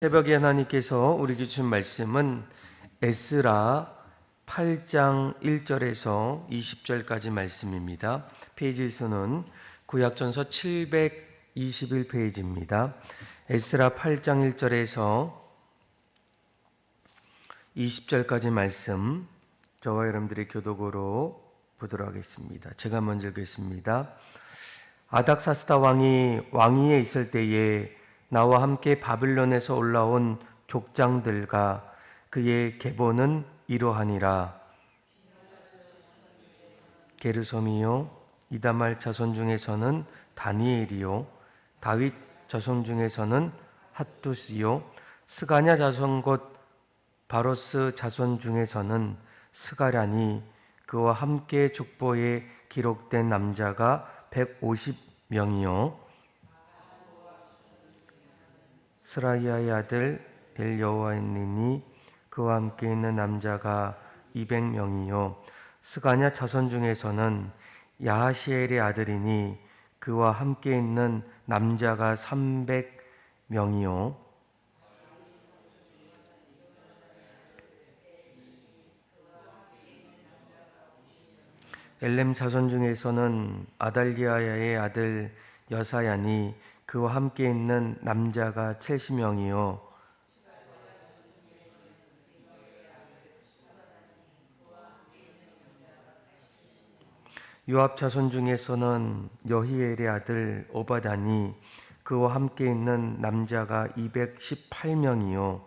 새벽에 하나님께서 우리에게 주신 말씀은 에스라 8장 1절에서 20절까지 말씀입니다. 페이지 수는 구약전서 721페이지입니다. 에스라 8장 1절에서 20절까지 말씀, 저와 여러분들의 교독으로 보도록 하겠습니다. 제가 먼저 읽겠습니다. 아닥사스다 왕이 왕위에 있을 때에 나와 함께 바빌론에서 올라온 족장들과 그의 계보는 이러하니라. 게르솜이요, 이다말 자손 중에서는 다니엘이요, 다윗 자손 중에서는 핫두스요, 스가냐 자손 곧 바로스 자손 중에서는 스가랴니, 그와 함께 족보에 기록된 남자가 150명이요 스라이아의 아들 엘여호와니니, 그와 함께 있는 남자가 200명이요 스가냐 자손 중에서는 야하시엘의 아들이니, 그와 함께 있는 남자가 300명이요 엘렘 자손 중에서는 아달리아의 아들 여사야니, 그와 함께 있는 남자가 70명이요 요압 자손 중에서는 여히엘의 아들 오바다니, 그와 함께 있는 남자가 218명이요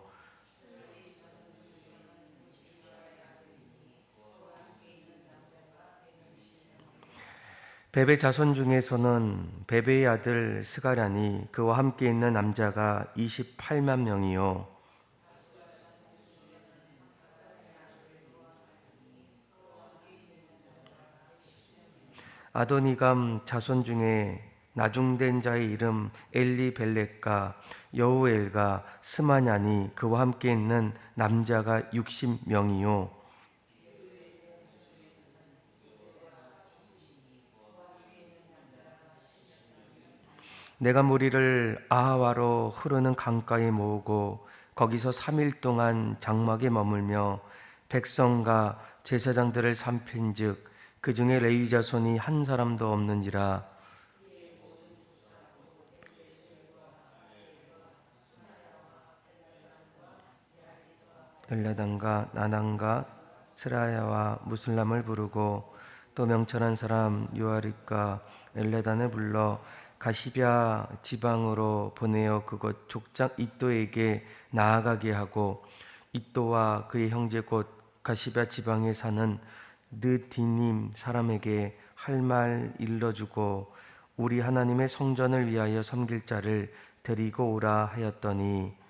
베베 자손 중에서는 베베의 아들 스가랴니, 그와 함께 있는 남자가 28만 명이요 아도니감 자손 중에 나중된 자의 이름 엘리벨렉과 여우엘과 스마냐니, 그와 함께 있는 남자가 60명이요 내가 무리를 아하와로 흐르는 강가에 모으고 거기서 3일 동안 장막에 머물며 백성과 제사장들을 살핀즉 그 중에 레위 자손이 한 사람도 없는지라. 엘라단과 나단과 스라야와 무슬람을 부르고 또 명철한 사람 요아립과 엘라단을 불러 가시럈 지방으로 보내어 그곳 족장 이또에게 나아가게 하고, 이또와 그의 형제 곧 가시럈 지방에 사는 느디님 사람에게 할 말 일러주고 우리 하나님의 성전을 위하여 섬길 자를 데리고 오라 하였더니,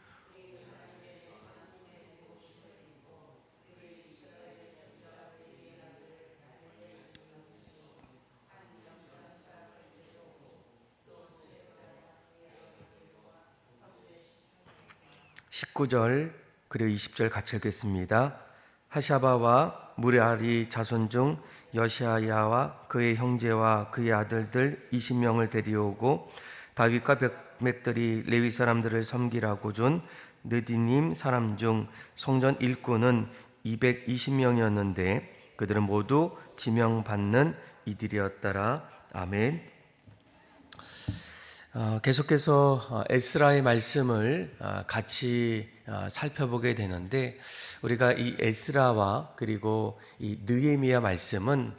(19절) 그리고 20절 같이 읽겠습니다. 하샤바와 무레아리 자손 중 여시아야와 그의 형제와 그의 아들들 20명을 데려오고 다윗과 백맥들이 레위 사람들을 섬기라고 준 느디님 사람 중 성전 일꾼은 220명이었는데 그들은 모두 지명받는 이들이었더라. 아멘. 계속해서 에스라의 말씀을 같이 살펴보게 되는데, 우리가 이 에스라와 그리고 이 느헤미야 말씀은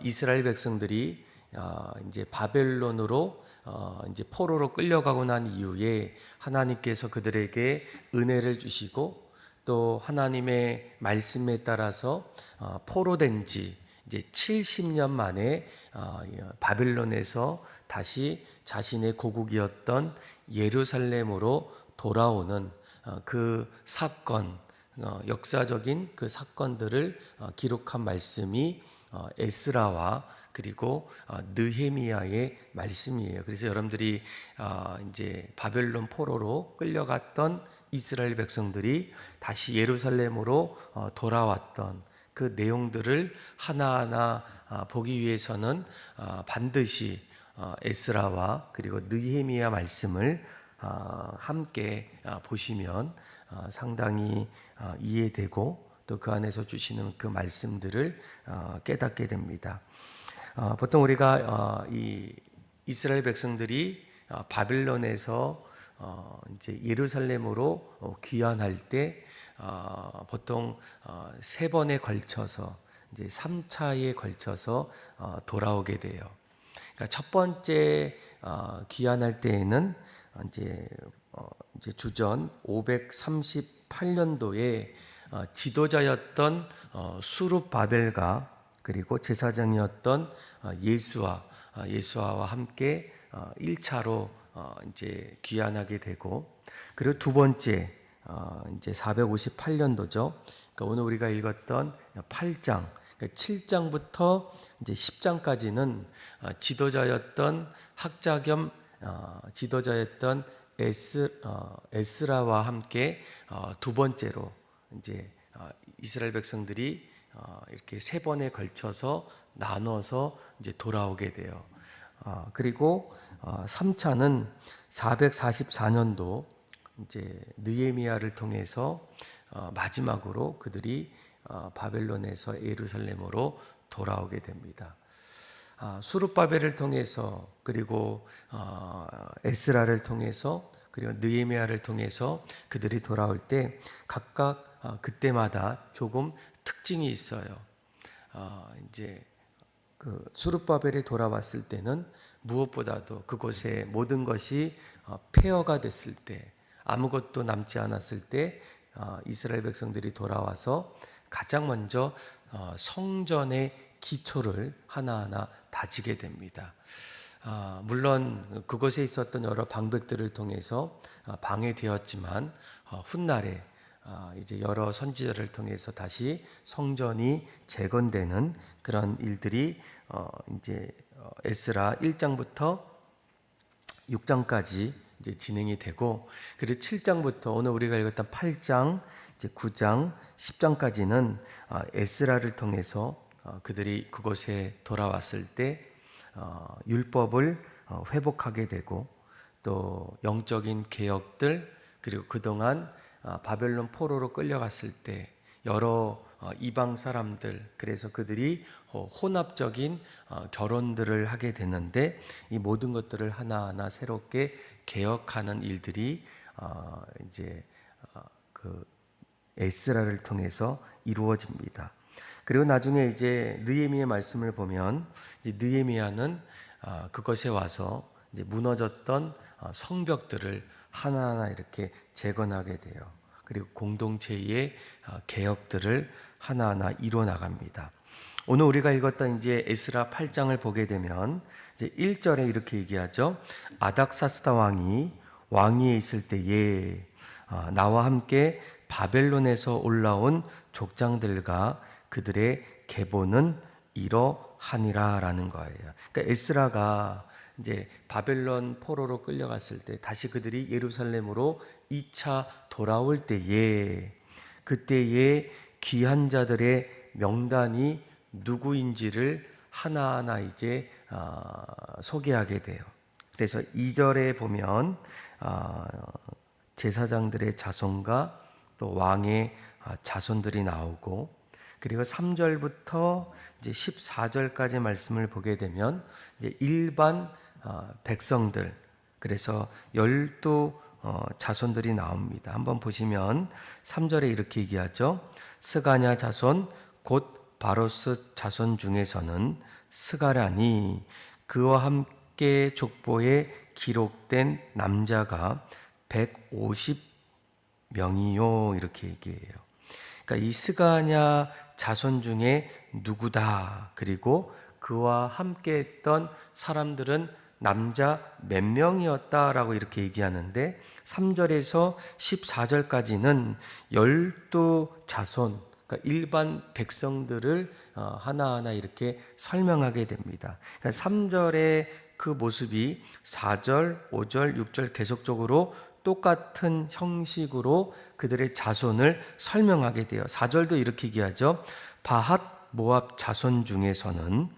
이스라엘 백성들이 이제 바벨론으로 이제 포로로 끌려가고 난 이후에 하나님께서 그들에게 은혜를 주시고 또 하나님의 말씀에 따라서 포로된 지 이제 70년 만에 바벨론에서 다시 자신의 고국이었던 예루살렘으로 돌아오는 그 사건, 역사적인 그 사건들을 기록한 말씀이 에스라와 그리고 느헤미야의 말씀이에요. 그래서 여러분들이 이제 바벨론 포로로 끌려갔던 이스라엘 백성들이 다시 예루살렘으로 돌아왔던 그 내용들을 하나하나 보기 위해서는 반드시 에스라와 그리고 느헤미야 말씀을 함께 보시면 상당히 이해되고 또 그 안에서 주시는 그 말씀들을 깨닫게 됩니다. 보통 우리가 이 이스라엘 백성들이 바빌론에서 이제 예루살렘으로 귀환할 때 보통 세 번에 걸쳐서 이제 3차에 걸쳐서 돌아오게 돼요. 그러니까 첫 번째 귀환할 때에는 이제 주전 538년도에 지도자였던 수룹바벨과 그리고 제사장이었던 예수아와 함께 1차로 이제 귀환하게 되고, 그리고 두 번째 이제 458년도죠. 그러니까 오늘 우리가 읽었던 8장, 그러니까 7장부터 이제 10장까지는 지도자였던 학자 겸 지도자였던 에스라와 함께 두 번째로 이제 이스라엘 백성들이 이렇게 세 번에 걸쳐서 나눠서 이제 돌아오게 돼요. 그리고 3차는 444년도 이제 느헤미야를 통해서 마지막으로 그들이 바벨론에서 예루살렘으로 돌아오게 됩니다. 수룹바벨을 통해서 그리고 에스라를 통해서 그리고 느헤미야를 통해서 그들이 돌아올 때 각각 그때마다 조금 특징이 있어요. 이제 그 수룹바벨에 돌아왔을 때는 무엇보다도 그곳에 모든 것이 폐허가 됐을 때, 아무것도 남지 않았을 때 이스라엘 백성들이 돌아와서 가장 먼저 성전의 기초를 하나하나 다지게 됩니다. 물론 그곳에 있었던 여러 방백들을 통해서 방해되었지만 훗날에 이제 여러 선지자를 통해서 다시 성전이 재건되는 그런 일들이 이제 에스라 1장부터 6장까지 이제 진행이 되고, 그리고 7장부터 오늘 우리가 읽었던 8장, 이제 9장, 10장까지는 에스라를 통해서 그들이 그곳에 돌아왔을 때 율법을 회복하게 되고, 또 영적인 개혁들, 그리고 그동안 바벨론 포로로 끌려갔을 때 여러 이방 사람들, 그래서 그들이 혼합적인 결혼들을 하게 되는데 이 모든 것들을 하나하나 새롭게 개혁하는 일들이 이제 그 에스라를 통해서 이루어집니다. 그리고 나중에 이제 느헤미야 말씀을 보면 이제 느헤미야는 그것에 와서 이제 무너졌던 성벽들을 하나하나 이렇게 재건하게 돼요. 그리고 공동체의 개혁들을 하나하나 이루어 나갑니다. 오늘 우리가 읽었던 이제 에스라 8장을 보게 되면 이제 1절에 이렇게 얘기하죠. 아닥사스다 왕이 왕위에 있을 때에 나와 함께 바벨론에서 올라온 족장들과 그들의 계보는 이러하니라라는 거예요. 그러니까 에스라가 이제 바벨론 포로로 끌려갔을 때 다시 그들이 예루살렘으로 2차 돌아올 때에 그때의 귀한 자들의 명단이 누구인지를 하나하나 이제 소개하게 돼요. 그래서 2절에 보면 제사장들의 자손과 또 왕의 자손들이 나오고, 그리고 3절부터 이제 14절까지 말씀을 보게 되면 이제 일반 백성들, 그래서 12 자손들이 나옵니다. 한번 보시면 3절에 이렇게 얘기하죠. 스가냐 자손 곧 바로스 자손 중에서는 스가랴니 그와 함께 족보에 기록된 남자가 150명이요 이렇게 얘기해요. 그러니까 이 스가냐 자손 중에 누구다, 그리고 그와 함께 했던 사람들은 남자 몇 명이었다라고 이렇게 얘기하는데 3절에서 14절까지는 12 자손, 그러니까 일반 백성들을 하나하나 이렇게 설명하게 됩니다. 그러니까 3절의 그 모습이 4절, 5절, 6절 계속적으로 똑같은 형식으로 그들의 자손을 설명하게 돼요. 4절도 이렇게 얘기하죠. 바핫 모압 자손 중에서는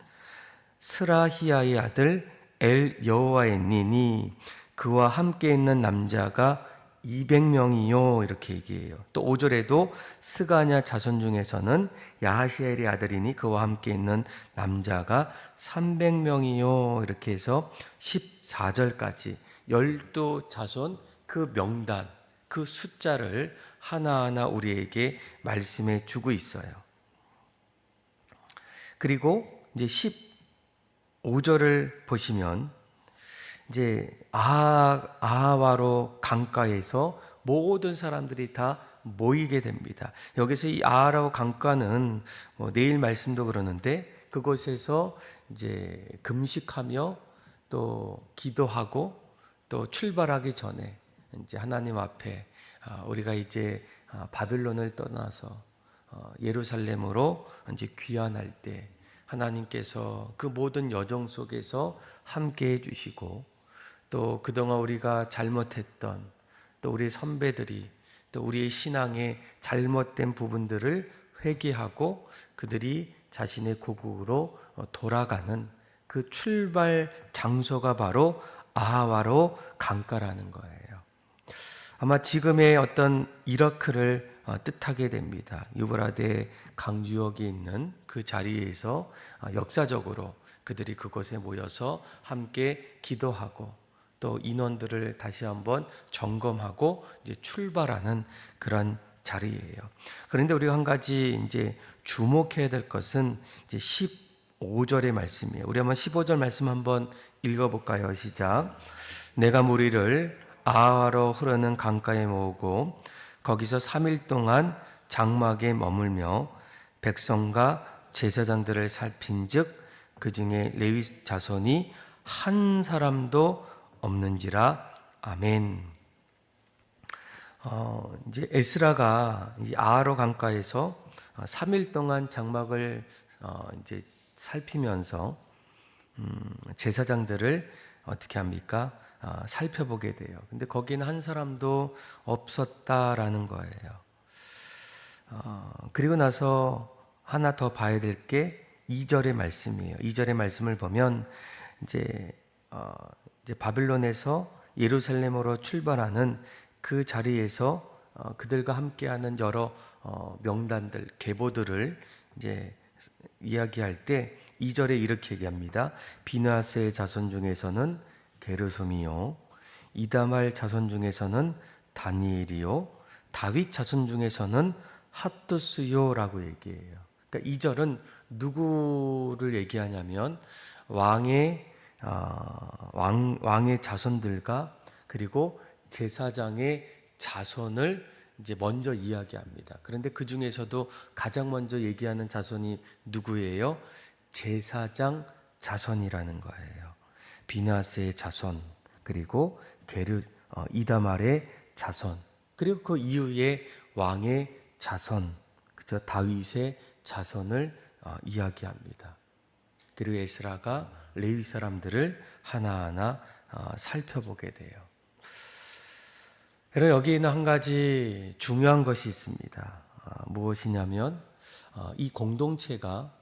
스라히야의 아들 엘 여호와의 니니 그와 함께 있는 남자가 200명이요 이렇게 얘기해요. 또 5절에도 스가냐 자손 중에서는 야하시엘의 아들이니 그와 함께 있는 남자가 300명이요 이렇게 해서 14절까지 12자손 그 명단, 그 숫자를 하나하나 우리에게 말씀해 주고 있어요. 그리고 이제 15절을 보시면 이제 아하와로 강가에서 모든 사람들이 다 모이게 됩니다. 여기서 이 아하라고 강가는 내일 말씀도 그러는데 그곳에서 이제 금식하며 또 기도하고 또 출발하기 전에 이제 하나님 앞에 우리가 이제 바벨론을 떠나서 예루살렘으로 이제 귀환할 때 하나님께서 그 모든 여정 속에서 함께 해주시고 또 그동안 우리가 잘못했던 또 우리 선배들이 또 우리의 신앙의 잘못된 부분들을 회개하고 그들이 자신의 고국으로 돌아가는 그 출발 장소가 바로 아하와로 강가라는 거예요. 아마 지금의 어떤 이라크를 뜻하게 됩니다. 유브라데 강유역에 있는 그 자리에서 역사적으로 그들이 그곳에 모여서 함께 기도하고 또 인원들을 다시 한번 점검하고 이제 출발하는 그런 자리예요. 그런데 우리가 한 가지 이제 주목해야 될 것은 이제 15절의 말씀이에요. 우리 한번 15절 말씀 한번 읽어볼까요? 시작. 내가 무리를 아하로 흐르는 강가에 모으고 거기서 3일 동안 장막에 머물며 백성과 제사장들을 살핀즉 그 중에 레위 자손이 한 사람도 없는지라. 아멘. 이제 에스라가 이 아하로 강가에서 3일 동안 장막을 이제 살피면서 제사장들을 어떻게 합니까? 살펴보게 돼요. 근데 거기는 한 사람도 없었다라는 거예요. 그리고 나서 하나 더 봐야 될 게 2절의 말씀이에요. 2절의 말씀을 보면 이제 바빌론에서 예루살렘으로 출발하는 그 자리에서 그들과 함께하는 여러 명단들, 계보들을 이제 이야기할 때 2절에 이렇게 얘기합니다. 비나스의 자손 중에서는 게르솜이요, 이다말 자손 중에서는 다니엘이요, 다윗 자손 중에서는 핫두스요라고 얘기해요. 그러니까 2절은 누구를 얘기하냐면 왕의 자손들과 그리고 제사장의 자손을 이제 먼저 이야기합니다. 그런데 그 중에서도 가장 먼저 얘기하는 자손이 누구예요? 제사장 자손이라는 거예요. 비나스의 자손, 그리고 이다말의 자손, 그리고 그 이후에 왕의 자손, 그저 다윗의 자손을 이야기합니다. 그리고 에스라가 레위 사람들을 하나하나 살펴보게 돼요. 여러분, 여기에는 한 가지 중요한 것이 있습니다. 무엇이냐면 이 공동체가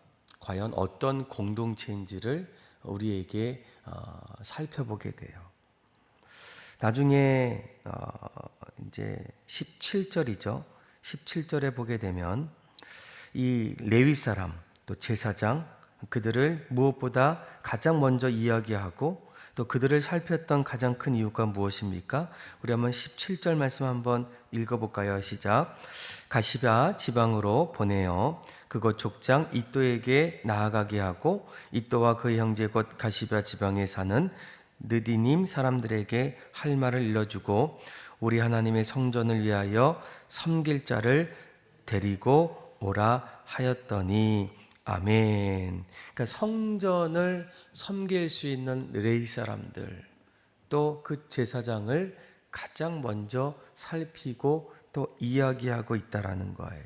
과연 어떤 공동체인지를 우리에게 살펴보게 돼요. 나중에 이제 17절이죠. 17절에 보게 되면 이 레위 사람 또 제사장 그들을 무엇보다 가장 먼저 이야기하고 또 그들을 살폈던 가장 큰 이유가 무엇입니까? 우리 한번 17절 말씀 한번 읽어볼까요? 시작. 가시바 지방으로 보내어 그곳 족장 이또에게 나아가게 하고 이또와 그의 형제 곧 가시바 지방에 사는 느디님 사람들에게 할 말을 일러주고 우리 하나님의 성전을 위하여 섬길 자를 데리고 오라 하였더니. 아멘. 그러니까 성전을 섬길 수 있는 레위 사람들, 또 그 제사장을 가장 먼저 살피고 또 이야기하고 있다라는 거예요.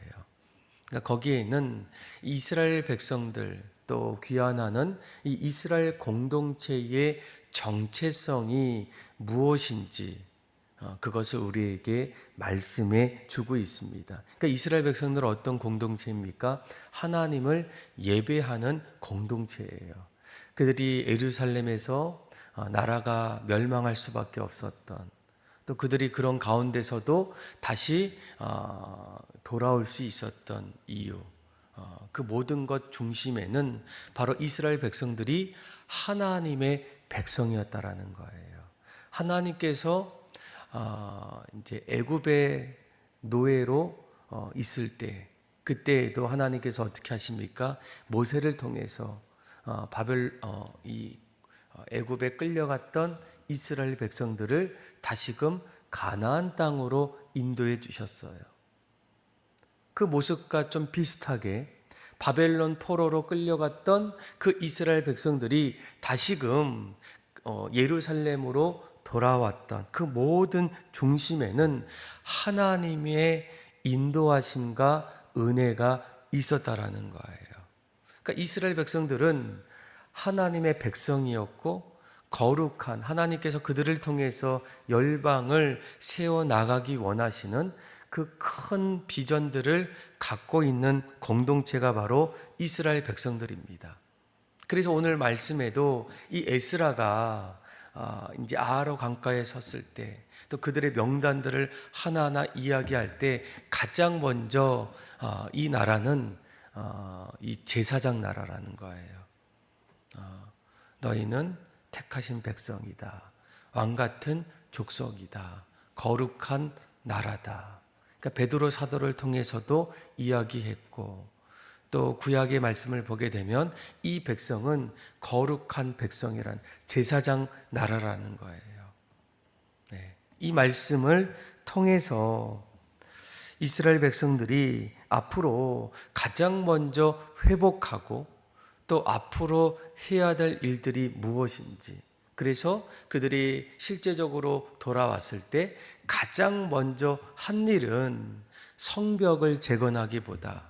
그러니까 거기에는 이스라엘 백성들 또 귀환하는 이 이스라엘 공동체의 정체성이 무엇인지 그것을 우리에게 말씀해 주고 있습니다. 그러니까 이스라엘 백성들은 어떤 공동체입니까? 하나님을 예배하는 공동체예요. 그들이 예루살렘에서 나라가 멸망할 수밖에 없었던, 또 그들이 그런 가운데서도 다시 돌아올 수 있었던 이유, 그 모든 것 중심에는 바로 이스라엘 백성들이 하나님의 백성이었다라는 거예요. 하나님께서 이제 애굽의 노예로 있을 때, 그때에도 하나님께서 어떻게 하십니까? 모세를 통해서 애굽에 끌려갔던 이스라엘 백성들을 다시금 가나안 땅으로 인도해 주셨어요. 그 모습과 좀 비슷하게 바벨론 포로로 끌려갔던 그 이스라엘 백성들이 다시금 예루살렘으로 돌아왔던 그 모든 중심에는 하나님의 인도하심과 은혜가 있었다라는 거예요. 그러니까 이스라엘 백성들은 하나님의 백성이었고, 거룩한 하나님께서 그들을 통해서 열방을 세워나가기 원하시는 그 큰 비전들을 갖고 있는 공동체가 바로 이스라엘 백성들입니다. 그래서 오늘 말씀에도 이 에스라가 이제 아하로 강가에 섰을 때, 또 그들의 명단들을 하나하나 이야기할 때 가장 먼저 이 나라는 이 제사장 나라라는 거예요. 너희는 택하신 백성이다. 왕 같은 족속이다. 거룩한 나라다. 그러니까 베드로 사도를 통해서도 이야기했고, 또 구약의 말씀을 보게 되면 이 백성은 거룩한 백성이란 제사장 나라라는 거예요. 네. 이 말씀을 통해서 이스라엘 백성들이 앞으로 가장 먼저 회복하고, 또 앞으로 해야 될 일들이 무엇인지, 그래서 그들이 실제적으로 돌아왔을 때 가장 먼저 한 일은 성벽을 재건하기보다,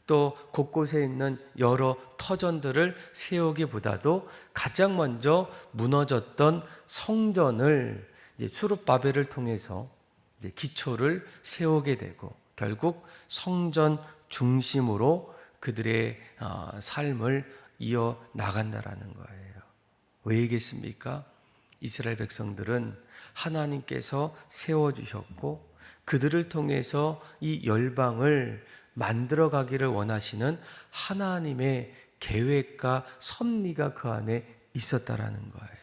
또 곳곳에 있는 여러 터전들을 세우기보다도 가장 먼저 무너졌던 성전을 이제 수룹바벨을 통해서 이제 기초를 세우게 되고, 결국 성전 중심으로 그들의 삶을 이어 나간다라는 거예요. 왜이겠습니까? 이스라엘 백성들은 하나님께서 세워주셨고, 그들을 통해서 이 열방을 만들어가기를 원하시는 하나님의 계획과 섭리가 그 안에 있었다라는 거예요.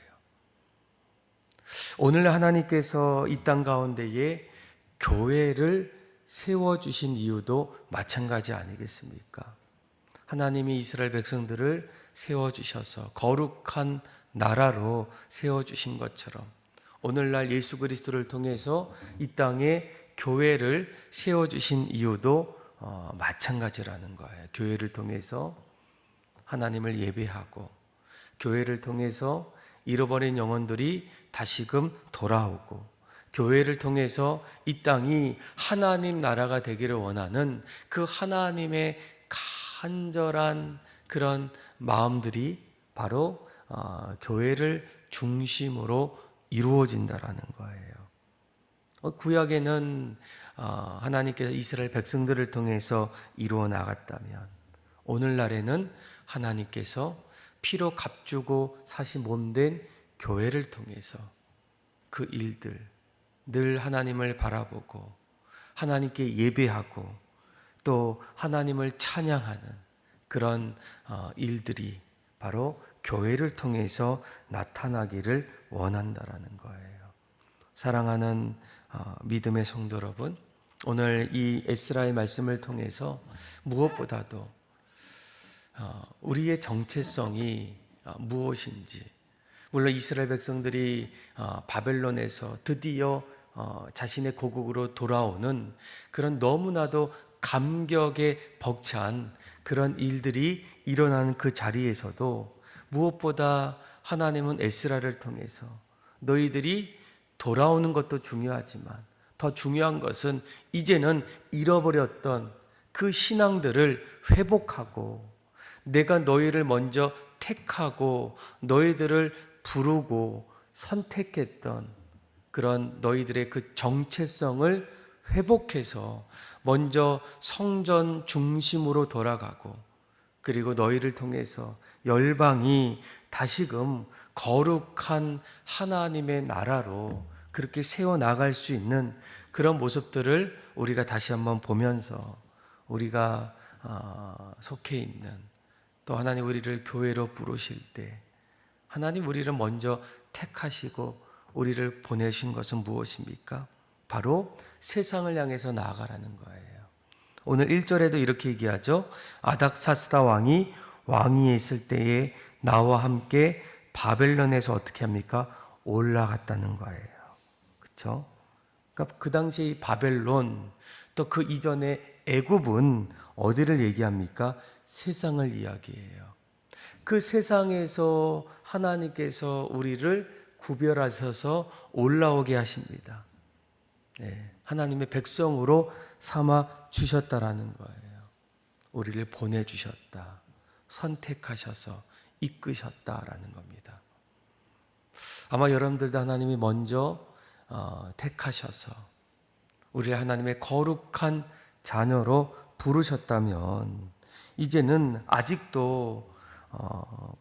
오늘 하나님께서 이 땅 가운데에 교회를 세워주신 이유도 마찬가지 아니겠습니까? 하나님이 이스라엘 백성들을 세워주셔서 거룩한 나라로 세워주신 것처럼, 오늘날 예수 그리스도를 통해서 이 땅에 교회를 세워주신 이유도 마찬가지라는 거예요. 교회를 통해서 하나님을 예배하고, 교회를 통해서 잃어버린 영혼들이 다시금 돌아오고, 교회를 통해서 이 땅이 하나님 나라가 되기를 원하는 그 하나님의 간절한 그런 마음들이 바로 교회를 중심으로 이루어진다라는 거예요. 구약에는 하나님께서 이스라엘 백성들을 통해서 이루어 나갔다면, 오늘날에는 하나님께서 피로 값주고 사신 몸된 교회를 통해서 그 일들, 늘 하나님을 바라보고 하나님께 예배하고 또 하나님을 찬양하는 그런 일들이 바로 교회를 통해서 나타나기를 원한다라는 거예요. 사랑하는 믿음의 성도 여러분, 오늘 이 에스라의 말씀을 통해서 무엇보다도 우리의 정체성이 무엇인지, 물론 이스라엘 백성들이 바벨론에서 드디어 자신의 고국으로 돌아오는 그런 너무나도 감격에 벅찬 그런 일들이 일어나는 그 자리에서도 무엇보다 하나님은 에스라를 통해서 너희들이 돌아오는 것도 중요하지만 더 중요한 것은 이제는 잃어버렸던 그 신앙들을 회복하고, 내가 너희를 먼저 택하고 너희들을 부르고 선택했던 그런 너희들의 그 정체성을 회복해서 먼저 성전 중심으로 돌아가고, 그리고 너희를 통해서 열방이 다시금 거룩한 하나님의 나라로 그렇게 세워나갈 수 있는 그런 모습들을 우리가 다시 한번 보면서 우리가 속해 있는, 또 하나님 우리를 교회로 부르실 때 하나님 우리를 먼저 택하시고 우리를 보내신 것은 무엇입니까? 바로 세상을 향해서 나아가라는 거예요. 오늘 1절에도 이렇게 얘기하죠. 아닥사스다 왕이 왕위에 있을 때에 나와 함께 바벨론에서 어떻게 합니까? 올라갔다는 거예요. 그렇죠? 그러니까 그 당시에 이 바벨론, 또 그 이전에 애굽은 어디를 얘기합니까? 세상을 이야기해요. 그 세상에서 하나님께서 우리를 구별하셔서 올라오게 하십니다. 네, 하나님의 백성으로 삼아 주셨다라는 거예요. 우리를 보내주셨다, 선택하셔서 이끄셨다라는 겁니다. 아마 여러분들도 하나님이 먼저 택하셔서 우리를 하나님의 거룩한 자녀로 부르셨다면 이제는 아직도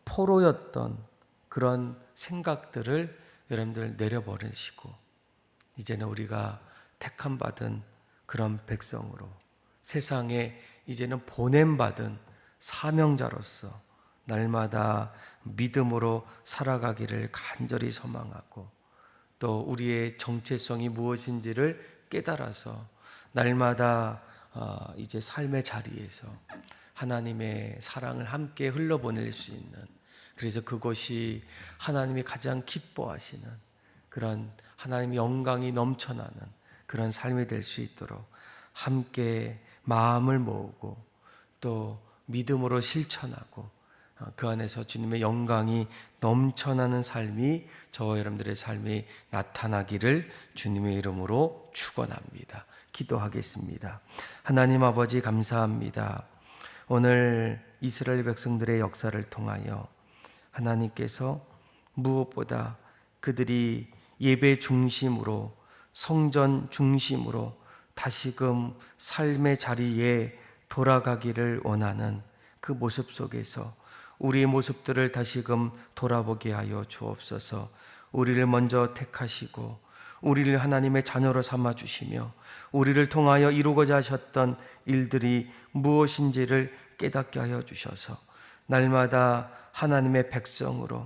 포로였던 그런 생각들을 여러분들 내려버리시고 이제는 우리가 택함 받은 그런 백성으로 세상에 이제는 보냄받은 사명자로서 날마다 믿음으로 살아가기를 간절히 소망하고, 또 우리의 정체성이 무엇인지를 깨달아서 날마다 이제 삶의 자리에서 하나님의 사랑을 함께 흘러보낼 수 있는, 그래서 그것이 하나님이 가장 기뻐하시는 그런 하나님의 영광이 넘쳐나는 그런 삶이 될 수 있도록 함께 마음을 모으고 또 믿음으로 실천하고 그 안에서 주님의 영광이 넘쳐나는 삶이 저와 여러분들의 삶에 나타나기를 주님의 이름으로 축원합니다. 기도하겠습니다. 하나님 아버지 감사합니다. 오늘 이스라엘 백성들의 역사를 통하여 하나님께서 무엇보다 그들이 예배 중심으로, 성전 중심으로 다시금 삶의 자리에 돌아가기를 원하는 그 모습 속에서 우리의 모습들을 다시금 돌아보게 하여 주옵소서. 우리를 먼저 택하시고 우리를 하나님의 자녀로 삼아주시며 우리를 통하여 이루고자 하셨던 일들이 무엇인지를 깨닫게 하여 주셔서 날마다 하나님의 백성으로